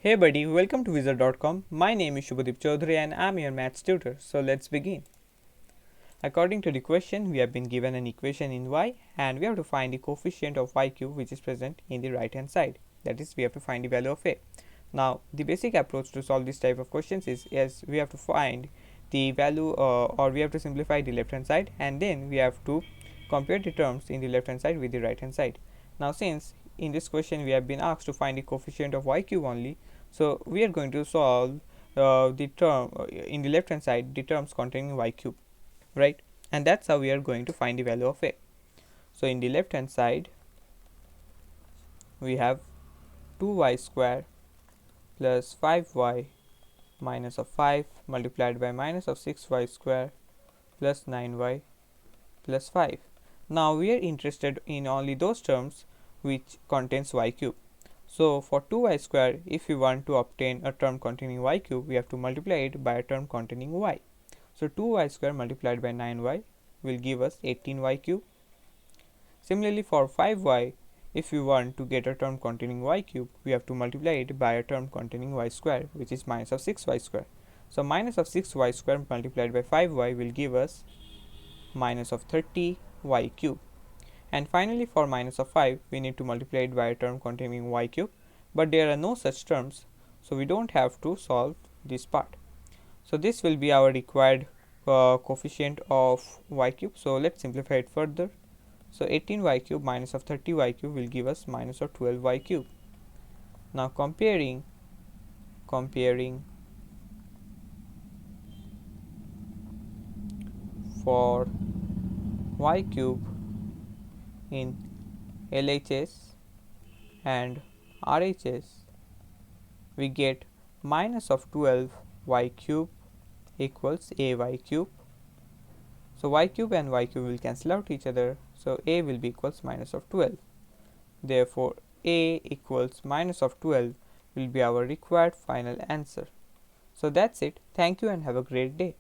Hey buddy, welcome to Wizard.com. My name is Shubhadeep Chaudhary and I'm your maths tutor. So let's begin. According to the question, we have been given an equation in y and we have to find the coefficient of y cube which is present in the right hand side. That is, we have to find the value of a. Now, the basic approach to solve this type of questions is yes, we have to find the value or we have to simplify the left hand side and then we have to compare the terms in the left hand side with the right hand side. Now, since in this question we have been asked to find the coefficient of y cube only, so we are going to solve the term in the left hand side, the terms containing y cube, right? And that's how we are going to find the value of a. So in the left hand side we have 2y square plus 5y minus of 5 multiplied by minus of 6y square plus 9y plus 5. Now we are interested in only those terms which contains y cube. So for 2y square, if we want to obtain a term containing y cube, we have to multiply it by a term containing y. So 2y square multiplied by 9y will give us 18y cube. Similarly for 5y, if we want to get a term containing y cube, we have to multiply it by a term containing y square, which is minus of 6y square. So minus of 6y square multiplied by 5y will give us minus of 30y cube. And finally for minus of 5 we need to multiply it by a term containing y cube, but there are no such terms, so we don't have to solve this part. So this will be our required coefficient of y cube. So let's simplify it further. So 18y cube minus of 30y cube will give us minus of 12y cube. Now comparing for y cube in LHS and RHS, we get minus of 12y cube equals ay cube. So y cube and y cube will cancel out each other, so a will be equals minus of 12. Therefore a equals minus of 12 will be our required final answer. So that's it. Thank you and have a great day.